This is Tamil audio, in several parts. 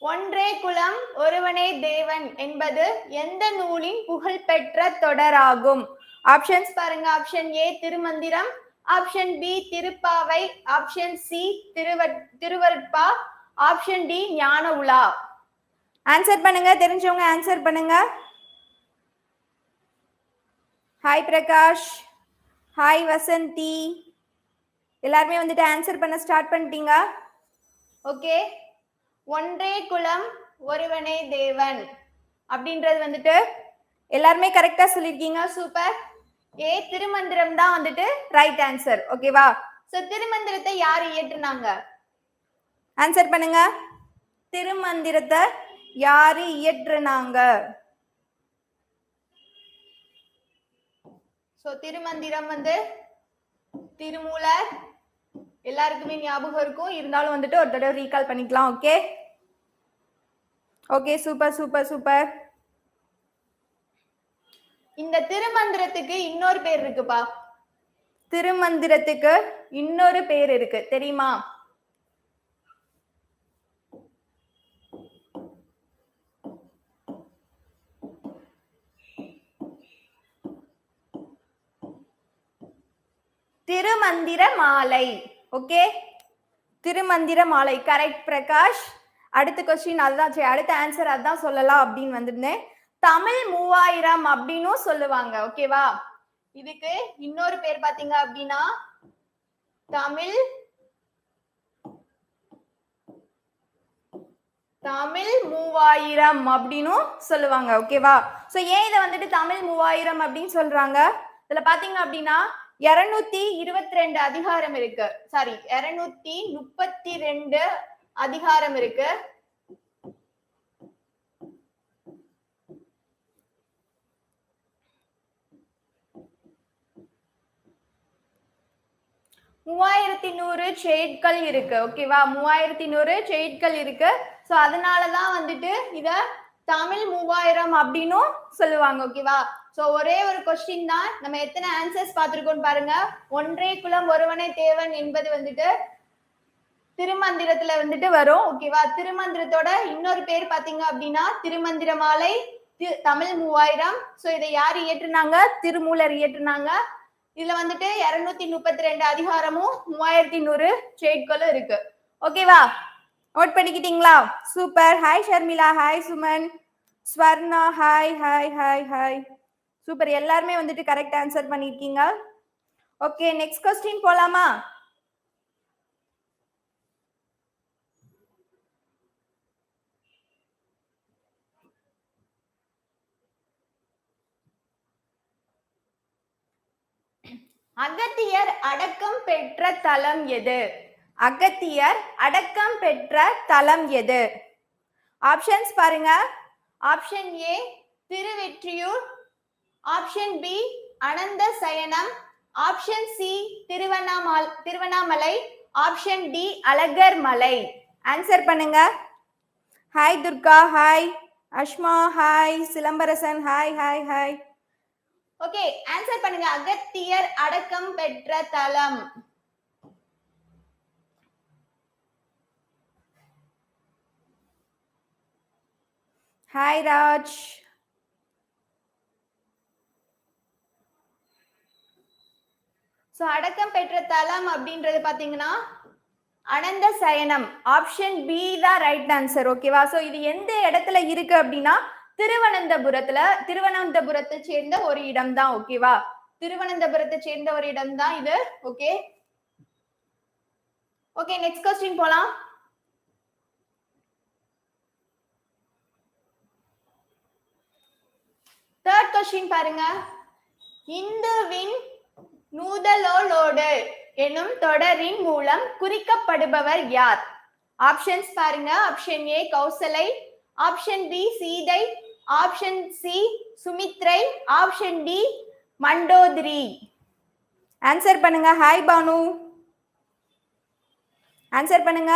ஒன்றே குலம் ஒருவனே தேவன் என்பது எந்த நூலின் புகழ்பெற்ற தொடராகும்? ஆப்ஷன்ஸ் பாருங்க. Option A Thirumanthiram, option B Thiruppavai, option C Thiruvarutpa, option D Gnana Ula. Answer பண்ணுங்க. தெரிஞ்சவங்க ஆன்சர் பண்ணுங்க. ஹாய் பிரகாஷ், ஹாய் வசந்தி, எல்லாருமே வந்துட்டு ஆன்சர் பண்ண ஸ்டார்ட் பண்ணிட்டீங்க. ஓகே, ஒன்றே குலம் ஒருவனே தேவன் அப்படின்றது வந்துட்டு எல்லாருமே கரெக்டா சொல்லிருக்கீங்க. சூப்பர். ஏ திருமந்திரம் தான் வந்துட்டு ரைட் ஆன்சர். ஓகேவா? சோ திருமந்திரத்தை யார் இயற்றுனாங்க? ஆன்சர் பண்ணுங்க. திருமந்திரத்தை யாரு இயற்றுனாங்க? சோ திருமந்திரம் வந்து திருமூலர், எல்லாருக்குமே ஞாபகம் இருக்கும். இருந்தாலும் வந்துட்டு ஒரு தடவை ரீகால் பண்ணிக்கலாம். Okay okay, super super super. இந்த திருமந்திரத்துக்கு இன்னொரு பேர் இருக்குப்பா. திருமந்திரத்துக்கு இன்னொரு பேர் இருக்கு, தெரியுமா? திருமந்திர மாலை. ஓகே, திருமந்திர மாலை. கரெக்ட் பிரகாஷ். அடுத்த கொஸ்டின் அதுதான், அடுத்த ஆன்சர் அதுதான் சொல்லலாம் அப்படின்னு வந்திருந்தேன். தமிழ் 3000 அப்படின்னும் சொல்லுவாங்க. ஓகேவா? இதுக்கு இன்னொரு பேர் பாத்தீங்க அப்படின்னா தமிழ் 3000 அப்படின்னும் சொல்லுவாங்க. ஓகேவா? சோ ஏன் இதை வந்துட்டு தமிழ் 3000 அப்படின்னு சொல்றாங்க? இதுல பாத்தீங்க அப்படின்னா 222 அதிகாரம் இருக்கு. சாரி, 232 அதிகாரம் இருக்கு. மூவாயிரத்தி 100 செய்யுட்கள் இருக்கு. ஓகேவா? 3100 செய்யுட்கள் இருக்கு. சோ அதனாலதான் வந்துட்டு இத தமிழ் 3000 அப்படின்னும் சொல்லுவாங்க. ஓகேவா? சோ ஒரே ஒரு கொஸ்டின் தான். நம்ம எத்தனை ஆன்சர்ஸ் பார்த்திருக்கோம் பாருங்க. ஒன்றே குலம் ஒருவனே தேவன் என்பது வந்துட்டு திருமந்திரத்துல வந்துட்டு வரும். ஓகேவா? திருமந்திரத்தோட இன்னொரு பேர் பாத்தீங்க அப்படின்னா திருமந்திர மாலை, தமிழ் 3000. சோ இதை யார் இயற்றுனாங்க? திருமூலர் இயற்றுனாங்க. இதுல வந்துட்டு 232 அதிகாரமும் 3100 செய்யுட்களும் இருக்கு. ஓகேவா? நோட் பண்ணிக்கிட்டீங்களா? Super. Hi Sharmila, hi Suman, Swarna, hi hi hi hi. Super, எல்லாருமே வந்துட்டு கரெக்ட் ஆன்சர் பண்ணிருக்கீங்க. ஓகே, நெக்ஸ்ட் கொஸ்டின் போலாமா? அகத்தியர் அடக்கம் பெற்ற தலம் எது? அகத்தியர் அடக்கம் பெற்ற தலம் எது? ஆப்ஷன்ஸ் பாருங்க. Option A Thiruvetriyur, option B Anantha Sayanam, option C Thiruvannamalai, option D Alagar Malai. Answer பண்ணுங்க. Hi Durga, hi Ashma, hi Silambarasan, hi hi hi. Okay, answer பண்ணுங்க. அகத்தியர் அடக்கம் பெற்ற தலம். ஹாய் ராஜ். சோ அடக்கம் பெற்ற தலம் அப்படின்றது பாத்தீங்கன்னா அனந்த சயனம். ஆப்ஷன் பி தான் ரைட் ஆன்சர். ஓகேவா? சோ இது எந்த இடத்துல இருக்கு அப்படின்னா திருவனந்தபுரத்தை சேர்ந்த ஒரு இடம் தான். ஓகேவா? திருவனந்தபுரத்தை சேர்ந்த ஒரு இடம் தான் இது. ஓகே ஓகே, நெக்ஸ்ட் கொஸ்டின் போலாம். தேர்ட் கொஸ்டின் பாருங்க. இந்துவின் நூதலோடு எனும் தொடரின் மூலம் குறிக்கப்படுபவர் யார்? ஆப்ஷன்ஸ் பாருங்க. Option A Kausalai, option B Seethai, option C Sumithrai, option D Mandodari. Answer பண்ணுங்க. ஹாய் பானு, ஆன்சர் பண்ணுங்க.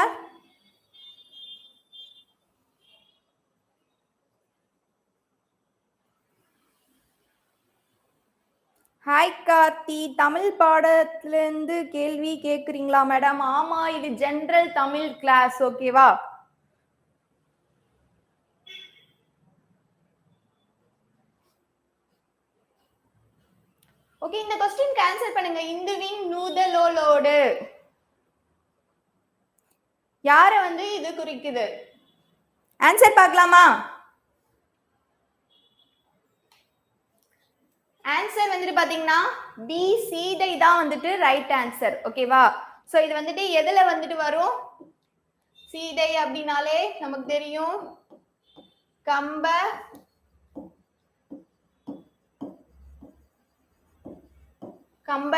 ஹாய் கார்த்தி, தமிழ் பாடத்திலிருந்து கேள்வி கேட்குறீங்களா மேடம்? ஆமா, இது ஜெனரல் தமிழ் கிளாஸ். ஓகேவா? ஓகே, இந்த क्वेश्चन ஆன்சர் பண்ணுங்க. இந்துவின் நூதலோலோடு யார வந்து இது குறிக்குது? ஆன்சர் பார்க்கலாமா? ஆன்சர் வந்துட்டு பாத்தீங்கன்னா பி சீதை தான் வந்துட்டு ரைட் ஆன்சர். ஓகேவா? சோ இது வந்துட்டு எதுல வந்துட்டு வரும்? சீதை அப்படினாலே நமக்கு தெரியும் கம்ப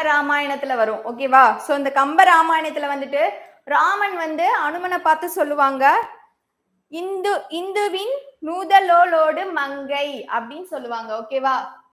ராமாயணத்துல வரும். ஓகேவா? சோ இந்த கம்ப ராமாயணத்துல வந்துட்டு ராமன் வந்து அனுமனை பார்த்து சொல்லுவாங்க இந்துவின் நூதலோலோடு மங்கை அப்படின்னு சொல்லுவாங்க. ஓகேவா?